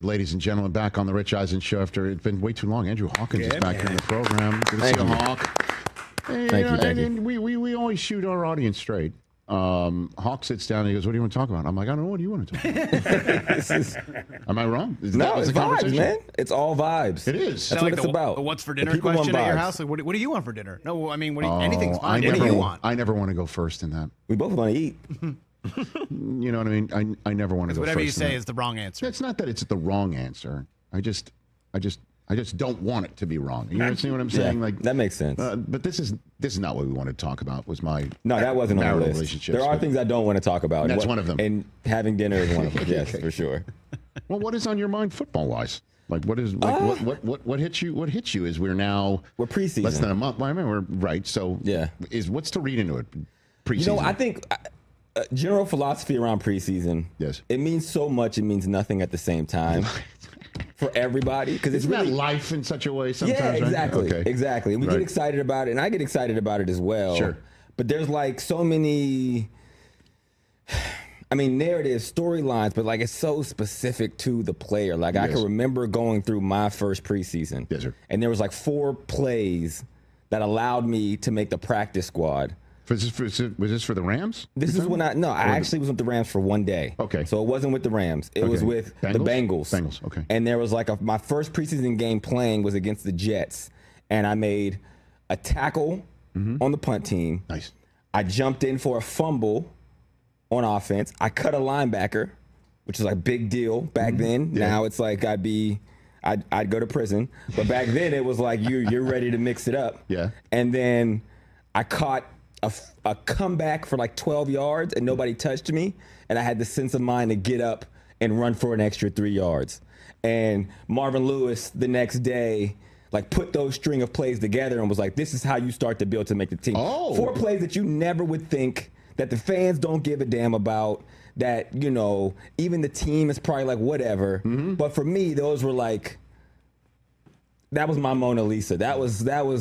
Ladies and gentlemen, back on the Rich Eisen Show after it's been way too long. Andrew Hawkins is back here in the program. Good to see you, Hawk. Thank you. We always shoot our audience straight. Hawk sits down and he goes, "What do you want to talk about?" I'm like, "I don't know. What do you want to talk about?" Am I wrong? No, it's vibes, man. It's all vibes. It is. That's what it's about. The what's for dinner question at your house? Like, what do you want for dinner? No, I mean, anything's fine. What do you want? I never want to go first in that. We both want to eat. You know what I mean? I never want to go first. Whatever you say is the wrong answer. It's not that it's the wrong answer. I just don't want it to be wrong. You understand what I'm saying? Yeah, like that makes sense. But this is not what we want to talk about. Was my that wasn't on the list. Relationships. There are things I don't want to talk about. That's one of them. And having dinner is one of them. Yes, for sure. Well, what is on your mind football wise? Like what is what hits you? What hits you is we're preseason. Less than a month. I mean, we're right. So yeah, what's to read into it? Preseason. You know, I think. General philosophy around preseason. Yes. It means so much. It means nothing at the same time for everybody. Because it's really life in such a way sometimes. Yeah, exactly. Right? Okay. Exactly. And we get excited about it, and I get excited about it as well. Sure. But there's like so many, narratives, storylines, but like it's so specific to the player. Like I can remember going through my first preseason. Yes, sir. And there was like 4 plays that allowed me to make the practice squad. Was this for the Rams? This is when I actually was with the Rams for one day. Okay. So it wasn't with the Rams. It was with the Bengals. Bengals, okay. And there was like my first preseason game playing was against the Jets. And I made a tackle on the punt team. Nice. I jumped in for a fumble on offense. I cut a linebacker, which is like a big deal back then. Yeah. Now it's like I'd go to prison. But back then it was like you're ready to mix it up. Yeah. And then I caught a comeback for like 12 yards and nobody touched me. And I had the sense of mind to get up and run for an extra 3 yards. And Marvin Lewis the next day, like put those string of plays together and was like, this is how you start to build to make the team. Oh. 4 plays that you never would think that the fans don't give a damn about, that, you know, even the team is probably like, whatever. Mm-hmm. But for me, those were like, that was my Mona Lisa. That was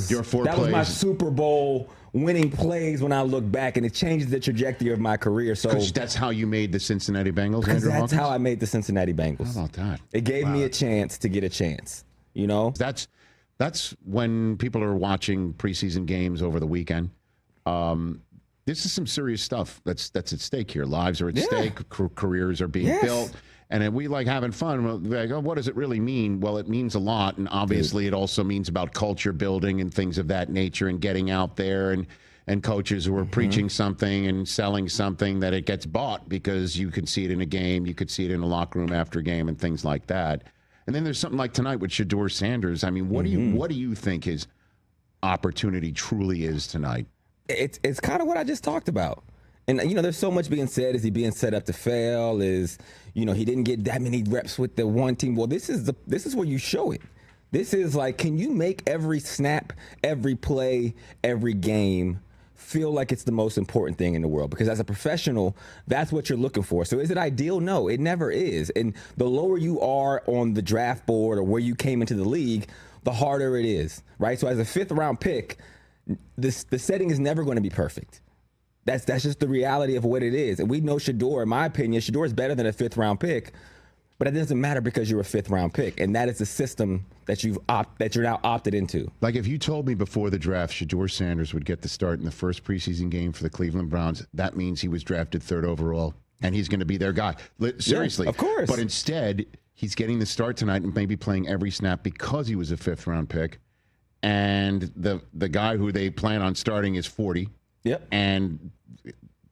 Your 4 that plays. was my Super Bowl winning plays when I look back, and it changes the trajectory of my career. So that's how you made the Cincinnati Bengals, Andrew that's Hawkins? how I made the Cincinnati Bengals. How about that? It gave me a chance to get a chance, you know? That's when people are watching preseason games over the weekend. This is some serious stuff that's at stake here. Lives are at stake. Careers are being built. And we like having fun. We're like, oh, what does it really mean? Well, it means a lot. And obviously it also means about culture building and things of that nature and getting out there and coaches who are preaching something and selling something that it gets bought because you can see it in a game. You could see it in a locker room after a game and things like that. And then there's something like tonight with Shadur Sanders. I mean, what do you think his opportunity truly is tonight? It's kind of what I just talked about. And, you know, there's so much being said. Is he being set up to fail? Is, you know, he didn't get that many reps with the one team. Well, this is where you show it. This is like, can you make every snap, every play, every game feel like it's the most important thing in the world? Because as a professional, that's what you're looking for. So is it ideal? No, it never is. And the lower you are on the draft board or where you came into the league, the harder it is, right? So as a 5th round pick, the setting is never going to be perfect. That's just the reality of what it is. And we know Shadur, in my opinion, Shadur is better than a 5th round pick, but it doesn't matter because you're a 5th round pick. And that is the system that you're now opted into. Like if you told me before the draft Shadur Sanders would get the start in the first preseason game for the Cleveland Browns, that means he was drafted 3rd overall and he's going to be their guy. Seriously. Yeah, of course. But instead, he's getting the start tonight and maybe playing every snap because he was a 5th round pick. And the guy who they plan on starting is 40. Yep. And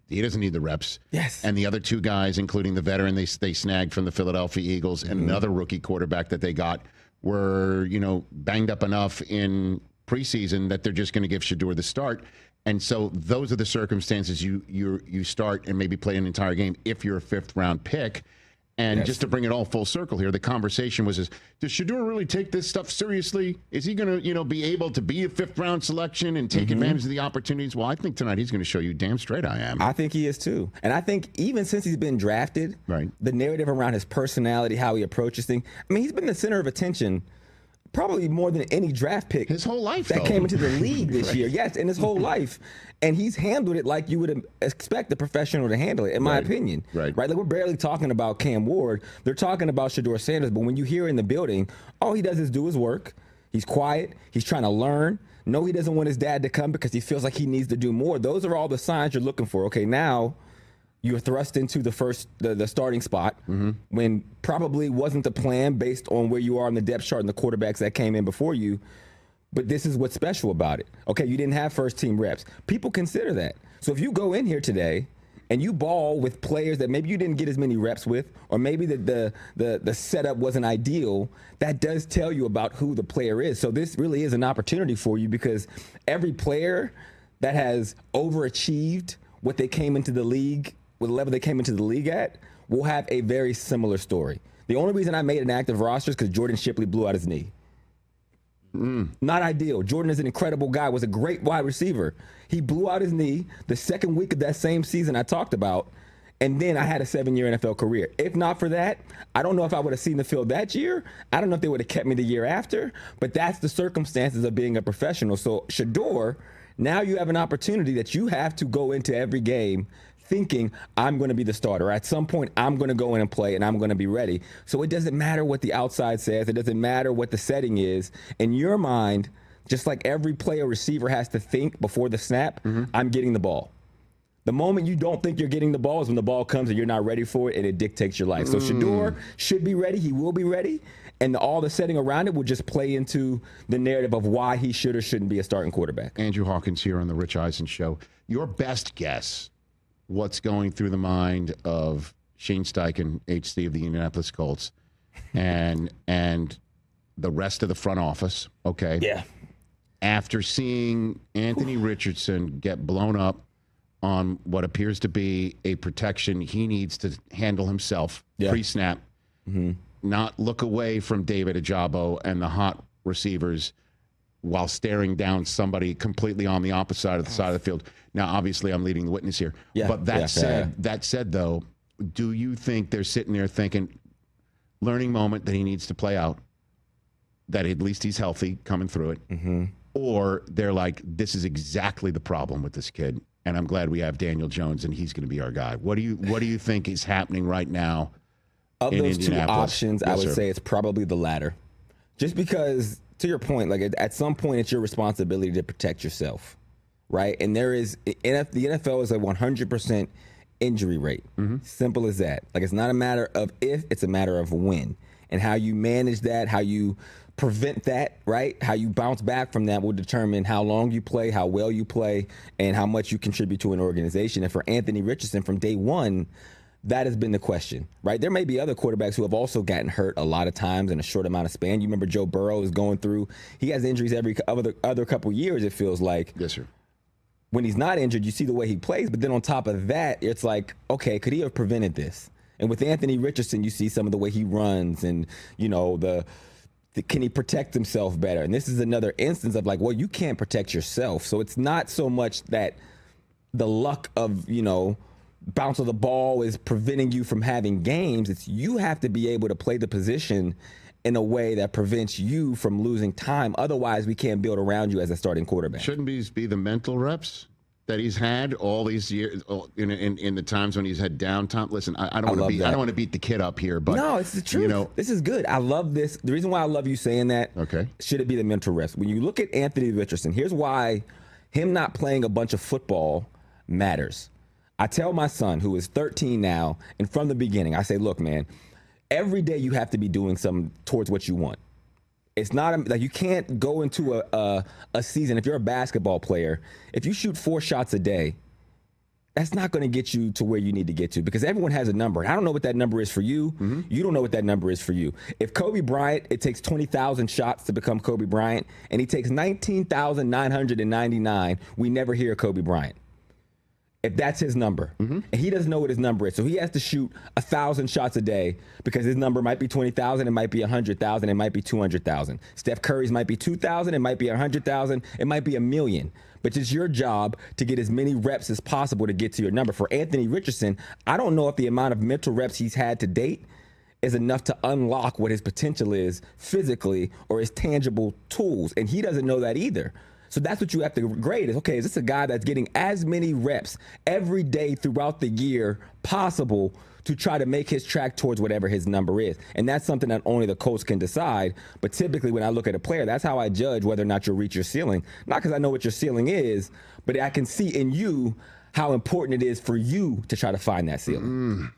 he doesn't need the reps. Yes. And the other 2 guys, including the veteran they snagged from the Philadelphia Eagles and another rookie quarterback that they got, were, you know, banged up enough in preseason that they're just going to give Shadur the start. And so those are the circumstances you start and maybe play an entire game if you're a 5th round pick. And just to bring it all full circle here, the conversation was, does Shadur really take this stuff seriously? Is he going to, you know, be able to be a 5th round selection and take advantage of the opportunities? Well, I think tonight he's going to show you damn straight I am. I think he is too. And I think even since he's been drafted, right, the narrative around his personality, how he approaches things, I mean, he's been the center of attention probably more than any draft pick his whole life that came into the league this year. Yes, in his whole life. And he's handled it like you would expect a professional to handle it, in my opinion. Right. Like, we're barely talking about Cam Ward. They're talking about Shedeur Sanders. But when you hear in the building, all he does is do his work. He's quiet. He's trying to learn. No, he doesn't want his dad to come because he feels like he needs to do more. Those are all the signs you're looking for. Okay, now you're thrust into the starting spot when probably wasn't the plan based on where you are on the depth chart and the quarterbacks that came in before you. But this is what's special about it. Okay, you didn't have first team reps. People consider that. So if you go in here today and you ball with players that maybe you didn't get as many reps with, or maybe the setup wasn't ideal, that does tell you about who the player is. So this really is an opportunity for you, because every player that has overachieved what they came into the league, with the level they came into the league at, will have a very similar story. The only reason I made an active roster is because Jordan Shipley blew out his knee. Not ideal. Jordan is an incredible guy, was a great wide receiver. He blew out his knee the second week of that same season I talked about, and then I had a 7-year NFL career. If not for that, I don't know if I would have seen the field that year. I don't know if they would have kept me the year after, but that's the circumstances of being a professional. So Shedeur, now you have an opportunity that you have to go into every game thinking, I'm going to be the starter. At some point, I'm going to go in and play, and I'm going to be ready. So it doesn't matter what the outside says. It doesn't matter what the setting is. In your mind, just like every player receiver has to think before the snap, I'm getting the ball. The moment you don't think you're getting the ball is when the ball comes and you're not ready for it, and it dictates your life. So Shedeur should be ready. He will be ready. And all the setting around it will just play into the narrative of why he should or shouldn't be a starting quarterback. Andrew Hawkins here on the Rich Eisen Show. Your best guess, what's going through the mind of Shane Steichen, HC of the Indianapolis Colts, and the rest of the front office, okay? Yeah. After seeing Anthony Richardson get blown up on what appears to be a protection he needs to handle himself pre-snap, not look away from David Ajabo and the hot receivers while staring down somebody completely on the opposite side of the field. Now, obviously, I'm leading the witness here. Yeah, but that said, though, do you think they're sitting there thinking, learning moment that he needs to play out, that at least he's healthy coming through it, or they're like, this is exactly the problem with this kid, and I'm glad we have Daniel Jones and he's going to be our guy? What do you think is happening right now? Of those two options, I would say it's probably the latter, just because, to your point, like at some point it's your responsibility to protect yourself, right? And the NFL is a 100% injury rate. Simple as that. Like, it's not a matter of if, it's a matter of when. And how you manage that, how you prevent that, right? How you bounce back from that will determine how long you play, how well you play, and how much you contribute to an organization. And for Anthony Richardson, from day one, that has been the question, right? There may be other quarterbacks who have also gotten hurt a lot of times in a short amount of span. You remember Joe Burrow is going through, he has injuries every other couple years, it feels like. Yes, sir. When he's not injured, you see the way he plays, but then on top of that, it's like, okay, could he have prevented this? And with Anthony Richardson, you see some of the way he runs and, you know, can he protect himself better? And this is another instance of like, well, you can't protect yourself. So it's not so much that the luck of, you know, bounce of the ball is preventing you from having games. It's you have to be able to play the position in a way that prevents you from losing time. Otherwise, we can't build around you as a starting quarterback. Shouldn't these be the mental reps that he's had all these years in the times when he's had downtime? Listen, I don't want to beat the kid up here, but no, it's the truth. You know, this is good. I love this. The reason why I love you saying that. Okay. Should it be the mental reps? When you look at Anthony Richardson, here's why him not playing a bunch of football matters. I tell my son, who is 13 now, and from the beginning, I say, look, man, every day you have to be doing something towards what you want. It's not like you can't go into a season. If you're a basketball player, if you shoot 4 shots a day, that's not going to get you to where you need to get to, because everyone has a number. I don't know what that number is for you. You don't know what that number is for you. If Kobe Bryant, it takes 20,000 shots to become Kobe Bryant, and he takes 19,999, we never hear Kobe Bryant. If that's his number, and he doesn't know what his number is, so he has to shoot 1,000 shots a day because his number might be 20,000, it might be 100,000, it might be 200,000. Steph Curry's might be 2,000, it might be 100,000, it might be 1,000,000. But it's your job to get as many reps as possible to get to your number. For Anthony Richardson, I don't know if the amount of mental reps he's had to date is enough to unlock what his potential is physically or his tangible tools. And he doesn't know that either. So that's what you have to grade is, okay, is this a guy that's getting as many reps every day throughout the year possible to try to make his track towards whatever his number is? And that's something that only the coach can decide. But typically when I look at a player, that's how I judge whether or not you'll reach your ceiling. Not because I know what your ceiling is, but I can see in you how important it is for you to try to find that ceiling.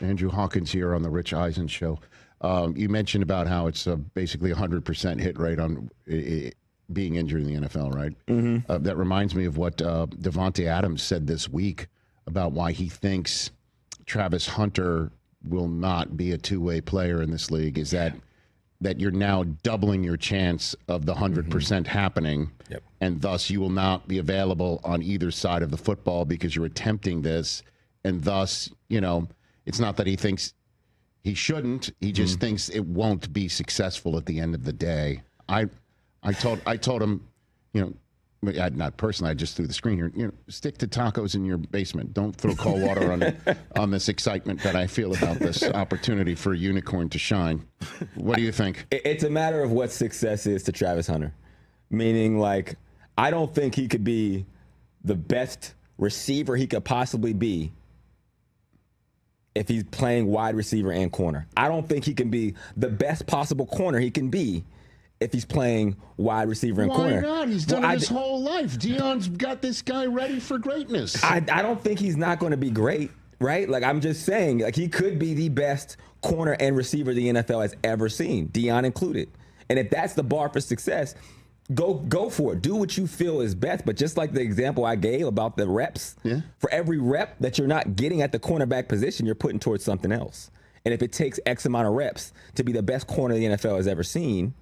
Andrew Hawkins here on the Rich Eisen Show. You mentioned about how it's basically 100% hit rate on being injured in the NFL, right? Mm-hmm. That reminds me of what Devontae Adams said this week about why he thinks Travis Hunter will not be a two-way player in this league, is that you're now doubling your chance of the 100% happening, and thus you will not be available on either side of the football because you're attempting this, and thus, it's not that he thinks he shouldn't, he just thinks it won't be successful at the end of the day. I told him, not personally, I just threw the screen here, stick to tacos in your basement. Don't throw cold water on this excitement that I feel about this opportunity for a unicorn to shine. What do you think? It's a matter of what success is to Travis Hunter. Meaning, like, I don't think he could be the best receiver he could possibly be if he's playing wide receiver and corner. I don't think he can be the best possible corner he can be if he's playing wide receiver and corner. Why not? He's done it his whole life. Deion's got this guy ready for greatness. I don't think he's not going to be great, right? Like, I'm just saying, like, he could be the best corner and receiver the NFL has ever seen, Deion included. And if that's the bar for success, go for it. Do what you feel is best. But just like the example I gave about the reps, for every rep that you're not getting at the cornerback position, you're putting towards something else. And if it takes X amount of reps to be the best corner the NFL has ever seen,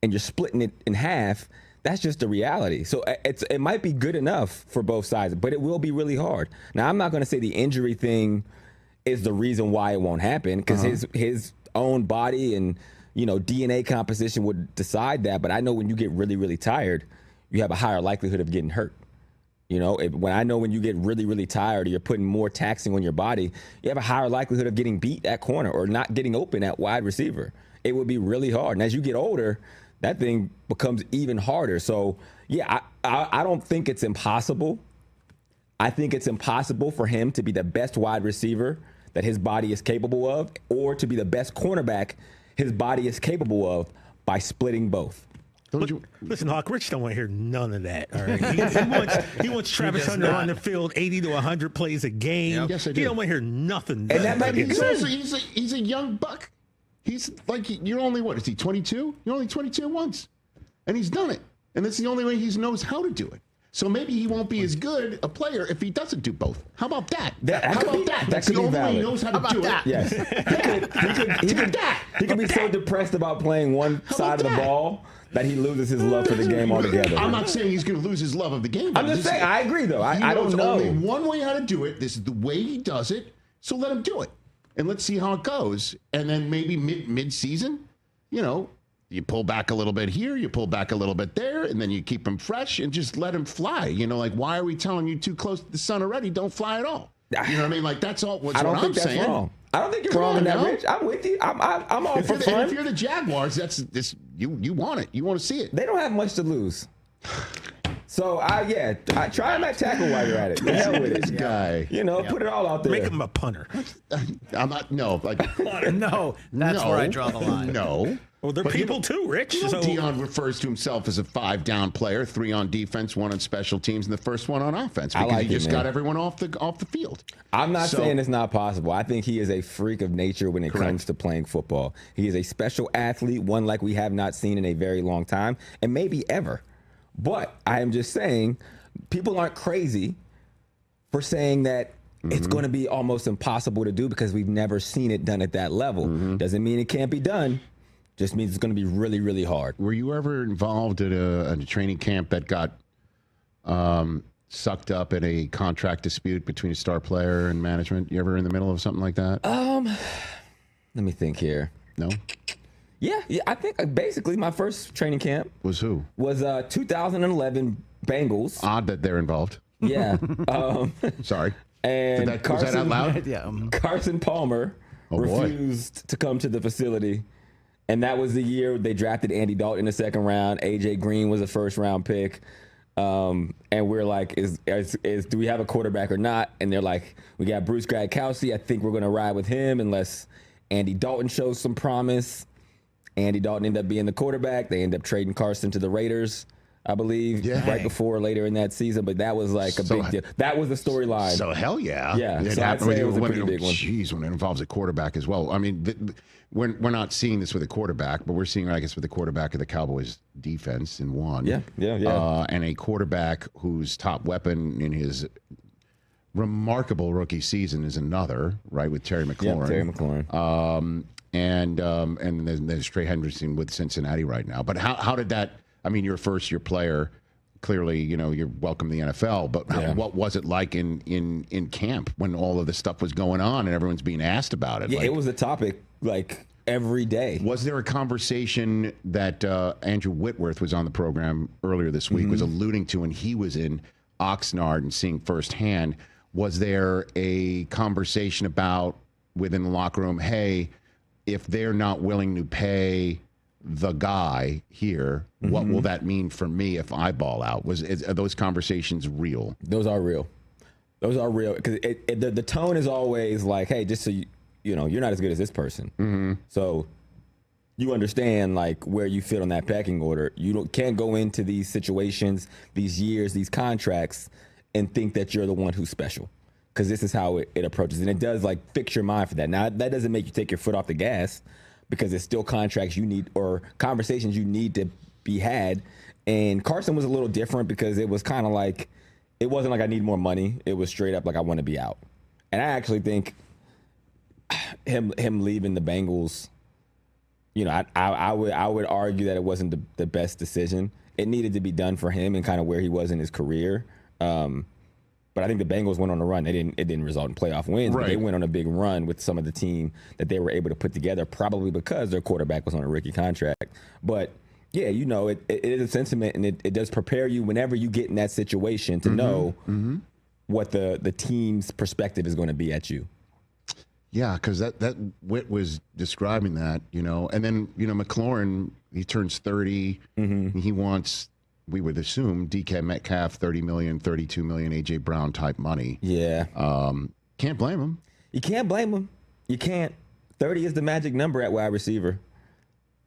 and you're splitting it in half, that's just the reality. So it might be good enough for both sides, but it will be really hard. Now, I'm not going to say the injury thing is the reason why it won't happen, because his own body and DNA composition would decide that. But I know when you get really, really tired, you have a higher likelihood of getting hurt. When you get really, really tired or you're putting more taxing on your body, you have a higher likelihood of getting beat at corner or not getting open at wide receiver. It would be really hard. And as you get older, that thing becomes even harder. So, yeah, I don't think it's impossible. I think it's impossible for him to be the best wide receiver that his body is capable of, or to be the best cornerback his body is capable of, by splitting both. Listen, Hawk, Rich don't want to hear none of that. All right, he wants Travis Hunter on the field 80 to 100 plays a game. Yep. Yes, I do. He don't want to hear nothing. And that might be good. He's a young buck. He's like, you're only, what, is he 22? You're only 22 once. And he's done it. And that's the only way he knows how to do it. So maybe he won't be as good a player if he doesn't do both. How about that? How about that? That's the only way he knows how to do it. Yes. He could be so depressed about playing one side of the ball that he loses his love for the game altogether. I'm not saying he's going to lose his love of the game. I'm just saying, I agree, though. I don't know. Only one way how to do it. This is the way he does it. So let him do it. And let's see how it goes. And then maybe mid-season, you pull back a little bit here, you pull back a little bit there, and then you keep him fresh and just let him fly. Why are we telling you too close to the sun already? Don't fly at all. You know what I mean? Like, that's all. I don't think that's wrong. I don't think you're wrong in that, Rich. I'm with you. I'm all for fun. If you're the Jaguars, that's this. You want it. You want to see it. They don't have much to lose. So I try him at tackle while you're at it. The hell with it. This guy. Put it all out there. Make him a punter. I'm not. No, like no. That's where I draw the line. No. Well, they're people too, Rich. Deion refers to himself as a 5-down player, 3 on defense, 1 on special teams, and the first 1 on offense, because he just got everyone off the field. I'm not saying it's not possible. I think he is a freak of nature when it comes to playing football. He is a special athlete, one like we have not seen in a very long time, and maybe ever. But I am just saying, people aren't crazy for saying that it's going to be almost impossible to do because we've never seen it done at that level. Doesn't mean it can't be done. Just means it's going to be really, really hard. Were you ever involved at a training camp that got sucked up in a contract dispute between a star player and management? You ever in the middle of something like that? Let me think here. No? Yeah. I think basically my first training camp was who? Was 2011 Bengals. Odd that they're involved. Yeah. Sorry. And was that out loud? Yeah. Carson Palmer refused to come to the facility. And that was the year they drafted Andy Dalton in the second round. A.J. Green was a first-round pick. And we're like, do we have a quarterback or not? And they're like, we got Bruce Gradkowski. I think we're going to ride with him unless Andy Dalton shows some promise. Andy Dalton ended up being the quarterback. They ended up trading Carson to the Raiders, I believe, right before later in that season. But that was like a big deal. That was the storyline. So hell yeah. Yeah. So I'd say it was a pretty big one. Jeez, when it involves a quarterback as well. I mean, we're not seeing this with a quarterback, but we're seeing, I guess, with the quarterback of the Cowboys defense in one. Yeah. And a quarterback whose top weapon in his remarkable rookie season is another, right, with Terry McLaurin. Yeah, Terry McLaurin. And then there's Trey Hendrickson with Cincinnati right now. But how did that? I mean, you're a first-year player. Clearly, you're welcome to the NFL. But what was it like in camp when all of this stuff was going on and everyone's being asked about it? Yeah, it was a topic like every day. Was there a conversation that Andrew Whitworth was on the program earlier this week was alluding to, and he was in Oxnard and seeing firsthand? Was there a conversation about within the locker room, hey, if they're not willing to pay the guy here, what will that mean for me if I ball out? Are those conversations real? Those are real. Those are real because the tone is always like, hey, just so you're not as good as this person. So you understand like where you fit on that pecking order. You can't go into these situations, these years, these contracts, and think that you're the one who's special. Because this is how it approaches. And it does like fix your mind for that. Now, that doesn't make you take your foot off the gas because it's still contracts you need or conversations you need to be had. And Carson was a little different because it was kind of like, it wasn't like I need more money. It was straight up like I want to be out. And I actually think him leaving the Bengals, I would argue that it wasn't the best decision. It needed to be done for him and kind of where he was in his career. But I think the Bengals went on a run. It didn't result in playoff wins, but they went on a big run with some of the team that they were able to put together, probably because their quarterback was on a rookie contract. But yeah, it is a sentiment, and it does prepare you whenever you get in that situation to know what the team's perspective is going to be at you. Yeah, because that Whit was describing that, and then McLaurin, he turns 30, he wants, we would assume, DK Metcalf, $30 million, $32 million, AJ Brown type money. Yeah. Can't blame him. You can't blame him. You can't. 30 is the magic number at wide receiver.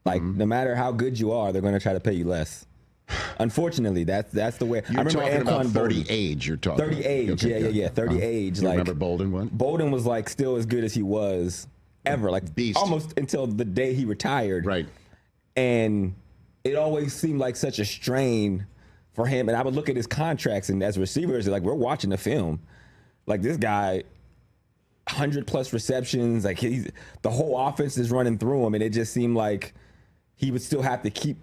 Like, no matter how good you are, they're going to try to pay you less. Unfortunately, that's the way. You're talking about 30 age. You're talking 30 age. Okay, yeah. 30 age. You remember Bolden? What? Bolden was like still as good as he was ever. Like beast. Almost until the day he retired. Right. And it always seemed like such a strain for him. And I would look at his contracts, and as receivers, like, we're watching the film. Like, this guy, 100+ receptions. Like, the whole offense is running through him, and it just seemed like he would still have to keep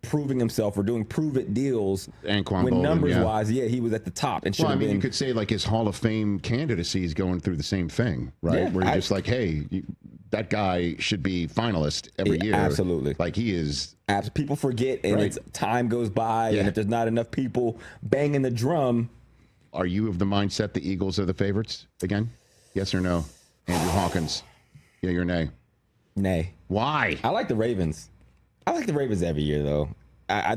proving himself or doing prove-it deals. Anquan when Bolden, numbers-wise, he was at the top. And you could say, like, his Hall of Fame candidacy is going through the same thing, right? Yeah, where you're just like, hey, that guy should be finalist every year. Absolutely. Like, he is. People forget, and time goes by, and if there's not enough people banging the drum. Are you of the mindset the Eagles are the favorites again? Yes or no? Andrew Hawkins, yeah or nay? Nay. Why? I like the Ravens. I like the Ravens every year, though. I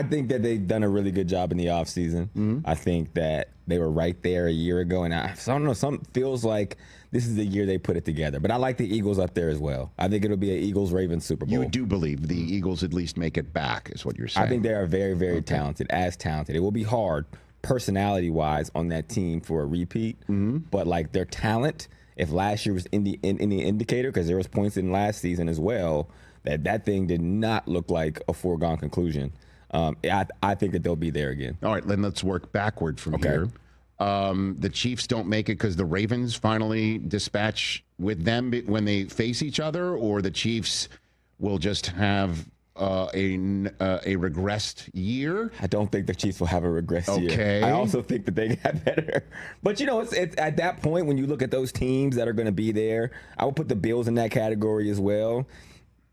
think that they've done a really good job in the offseason. I think that they were right there a year ago, and I don't know, something feels like this is the year they put it together. But I like the Eagles up there as well. I think it'll be an Eagles-Ravens Super Bowl. You do believe the Eagles at least make it back, is what you're saying. I think they are very, very talented, as talented. It will be hard, personality-wise, on that team for a repeat. But, like, their talent, if last year was in the indicator, because there was points in last season as well, that thing did not look like a foregone conclusion. I think that they'll be there again. All right, then let's work backward from here. The Chiefs don't make it because the Ravens finally dispatch with them when they face each other, or the Chiefs will just have a regressed year? I don't think the Chiefs will have a regressed year. I also think that they got better. But, it's at that point when you look at those teams that are going to be there, I would put the Bills in that category as well.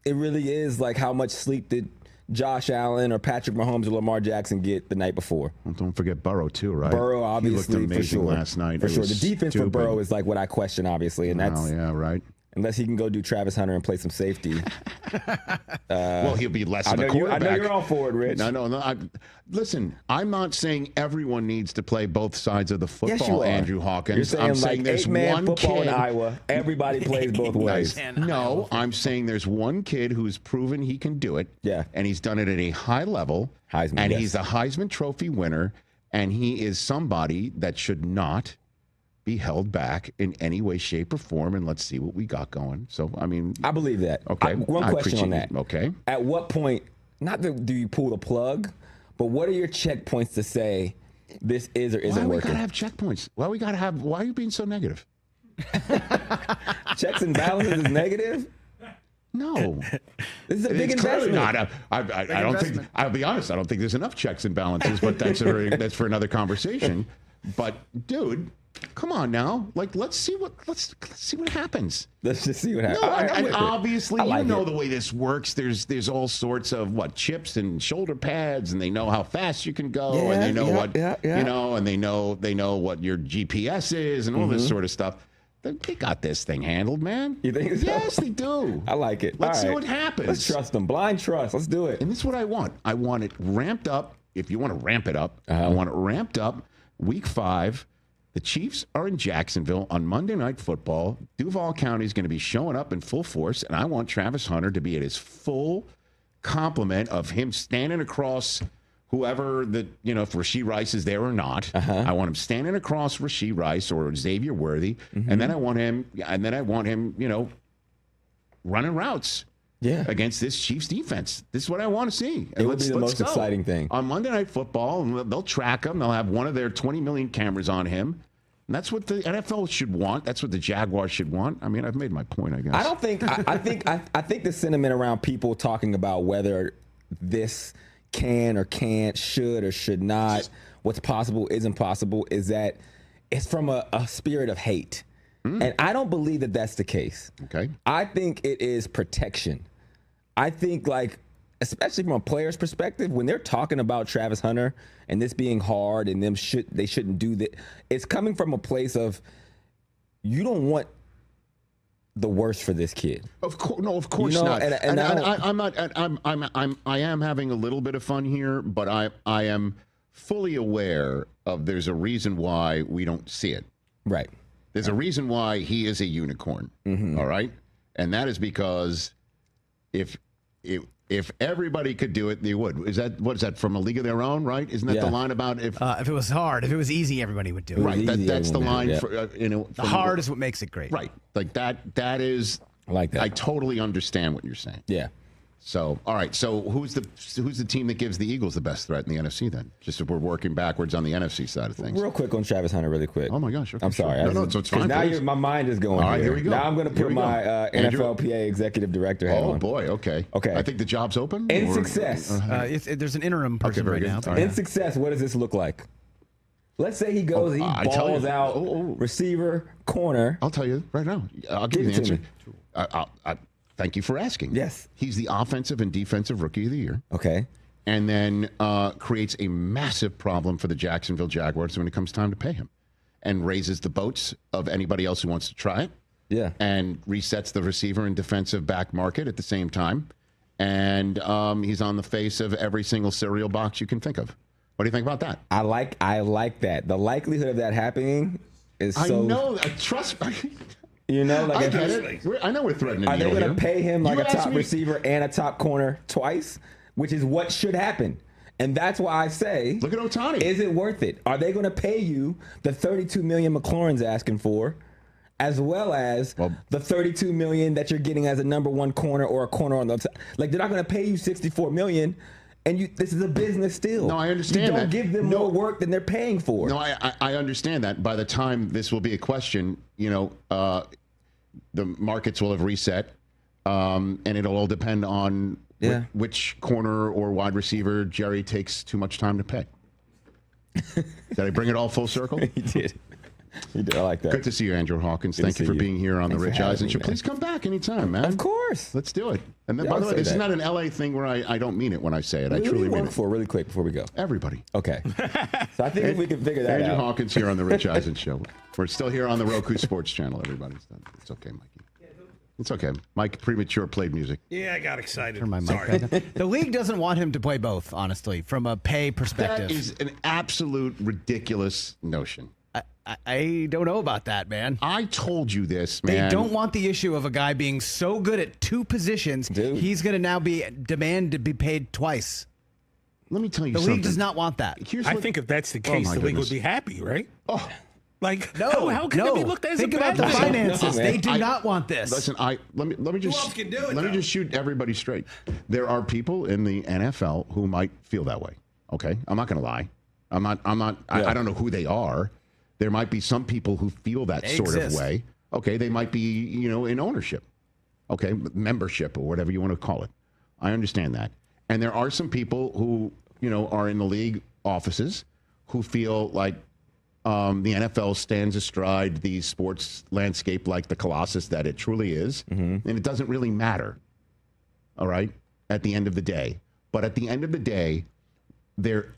It really is like how much sleep did Josh Allen or Patrick Mahomes or Lamar Jackson get the night before. Well, don't forget Burrow too, right? Burrow, obviously, he looked amazing for sure. last night. For sure. The defense for Burrow is like what I question, obviously, and that's yeah, right. Unless he can go do Travis Hunter and play some safety. Well, he'll be less of a quarterback. I know you're all for it, Rich. No. Listen, I'm not saying everyone needs to play both sides of the football, yes, you are. Andrew Hawkins. You're saying I'm like saying there's one football kid in Iowa. Everybody plays both ways. No, I'm saying there's one kid who's proven he can do it. Yeah. And he's done it at a high level. Heisman, and yes. he's a Heisman Trophy winner. And he is somebody that should not be held back in any way, shape, or form, and let's see what we got going. So, I mean, I believe that. Okay, one question on that. Okay, at what point? Not that do you pull the plug, but what are your checkpoints to say this is or isn't working? Why we gotta have checkpoints? Why are you being so negative? Checks and balances is negative. No, this is a big investment. Not I don't think. I'll be honest. I don't think there's enough checks and balances. But that's for another conversation. But dude, come on now. Like, let's see what happens. Let's just see what happens. No, and obviously, like the way this works. There's all sorts of chips and shoulder pads, and they know how fast you can go, and they know and they know what your GPS is, and all this sort of stuff. They got this thing handled, man. You think so? Yes, they do. I like it. Let's see what happens. Let's trust them. Blind trust. Let's do it. And this is what I want. I want it ramped up. If you want to ramp it up, I want it ramped up. Week 5, the Chiefs are in Jacksonville on Monday Night Football. Duval County is going to be showing up in full force, and I want Travis Hunter to be at his full complement of him standing across whoever if Rashee Rice is there or not. I want him standing across Rashee Rice or Xavier Worthy, and then I want him, running routes. Yeah. Against this Chiefs defense. This is what I want to see. And it would be the most exciting thing. On Monday Night Football, they'll track him. They'll have one of their 20 million cameras on him. And that's what the NFL should want. That's what the Jaguars should want. I mean, I've made my point, I guess. I don't think I think the sentiment around people talking about whether this can or can't, should or should not, what's possible, isn't possible, is that it's from a spirit of hate. And I don't believe that that's the case. Okay. I think it is protection. I think, especially from a player's perspective, when they're talking about Travis Hunter and this being hard and they shouldn't do that, it's coming from a place of you don't want the worst for this kid. Of course not. I am having a little bit of fun here, but I am fully aware of there's a reason why we don't see it. Right. There's a reason why he is a unicorn, all right? And that is because if everybody could do it, they would. What is that, from a league of their own, right? Isn't that the line about if it was hard, if it was easy, everybody would do it. Right, that's the line. For, the hard is what makes it great. Right, like that is, I like that. I totally understand what you're saying. Yeah. So, all right. So, who's the team that gives the Eagles the best threat in the NFC then? Just if we're working backwards on the NFC side of things. Real quick on Travis Hunter, really quick. Oh my gosh. Okay, I'm sorry. No, so it's fine. Now my mind is going. All right, here we go. Now I'm going to put my NFLPA executive director hat on. Oh boy. Okay. I think the job's open. In success, there's an interim person right now. In success, what does this look like? Let's say he goes, he balls out, receiver, corner. I'll tell you right now. I'll give you the answer. Thank you for asking. Yes. He's the offensive and defensive rookie of the year. Okay. And then creates a massive problem for the Jacksonville Jaguars when it comes time to pay him. And raises the boats of anybody else who wants to try it. Yeah. And resets the receiver and defensive back market at the same time. And he's on the face of every single cereal box you can think of. What do you think about that? I like that. The likelihood of that happening is so... I know. Trust me. You know, I get it. I know we're threatening. Are they going to pay him like a top receiver and a top corner twice, which is what should happen? And that's why I say, look at Ohtani. Is it worth it? Are they going to pay you the $32 million McLaurin's asking for, as well as the $32 million that you're getting as a number one corner or a corner on the outside? Like, they're not going to pay you $64 million. And this is a business still. No, I understand that. You don't give them more work than they're paying for. No, I understand that. By the time this will be a question, the markets will have reset, and it'll all depend on which corner or wide receiver Jerry takes too much time to pay. Did I bring it all full circle? You did. You did. I like that. Good to see you, Andrew Hawkins. Good Thank you for being here on the Rich Eisen Show. Man. Please come back anytime, man. Of course. Let's do it. And then, by the way, this is not an LA thing where I don't mean it when I say it. I truly mean it. For really quick before we go. Everybody. Okay. So I think if we can figure that Andrew out. Hawkins here on the Rich Eisen Show. We're still here on the Roku Sports Channel. Everybody's done. It's okay, Mikey. It's okay. Mike premature played music. Yeah, I got excited. Turn my mic Sorry. back on. The league doesn't want him to play both, honestly, from a pay perspective. That is an absolute ridiculous notion. I don't know about that, man. I told you this, man. They don't want the issue of a guy being so good at two positions. Dude. He's going to now demand to be paid twice. Let me tell you The something. league does not want that. I think if that's the case, my the league goodness. would be happy, right? Oh, Like, No, how can it be looked at as Think a about bad the thing? finances. No, They man. do not want this. listen, let me just else can do it, let me though? just shoot everybody straight. There are people in the NFL who might feel that way. Okay, I'm not going to lie. I'm not. I don't know who they are. There might be some people who feel that They sort exist. of way. Okay, they might be, in ownership. Okay, membership or whatever you want to call it. I understand that. And there are some people who, are in the league offices who feel like the NFL stands astride the sports landscape like the colossus that it truly is. And it doesn't really matter, all right, at the end of the day. But at the end of the day,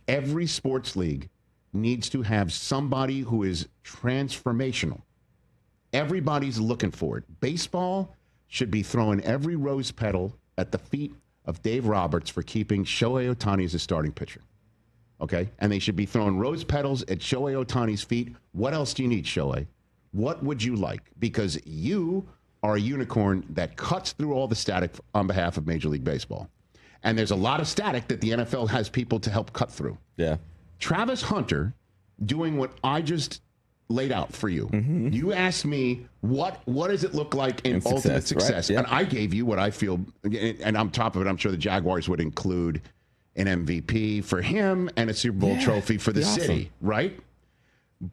every sports league needs to have somebody who is transformational. Everybody's looking for it. Baseball should be throwing every rose petal at the feet of Dave Roberts for keeping Shohei Ohtani as a starting pitcher. Okay? And they should be throwing rose petals at Shohei Ohtani's feet. What else do you need, Shohei? What would you like? Because you are a unicorn that cuts through all the static on behalf of Major League Baseball. And there's a lot of static that the NFL has people to help cut through. Yeah. Travis Hunter doing what I just laid out for you. You asked me, what does it look like in ultimate success? Right? Yeah. And I gave you what I feel, and on top of it, I'm sure the Jaguars would include an MVP for him and a Super Bowl trophy for the city, right?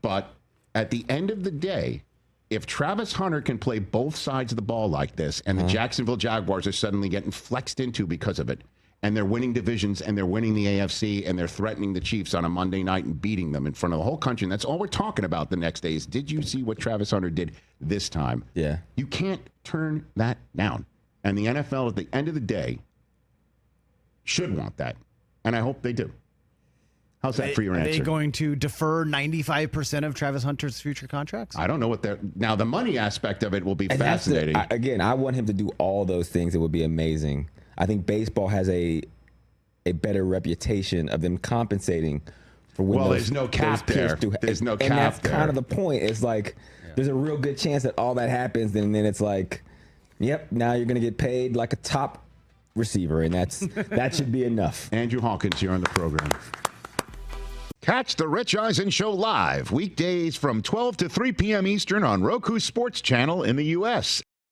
But at the end of the day, if Travis Hunter can play both sides of the ball like this, and the Jacksonville Jaguars are suddenly getting flexed into because of it, and they're winning divisions, and they're winning the AFC, and they're threatening the Chiefs on a Monday night and beating them in front of the whole country, and that's all we're talking about the next day is, did you see what Travis Hunter did this time? Yeah. You can't turn that down. And the NFL, at the end of the day, should want that. And I hope they do. How's that for your answer? Are they going to defer 95% of Travis Hunter's future contracts? I don't know what they're... Now, the money aspect of it will be And fascinating. I want him to do all those things. It would be amazing. I think baseball has a better reputation of them compensating for when Well, those, there's no cap those peers there. do- There's no and cap that's there. kind of the point. It's like there's a real good chance that all that happens, and then it's like, yep, now you're going to get paid like a top receiver, and that should be enough. Andrew Hawkins here on the program. Catch the Rich Eisen Show live weekdays from 12 to 3 p.m. Eastern on Roku Sports Channel in the U.S.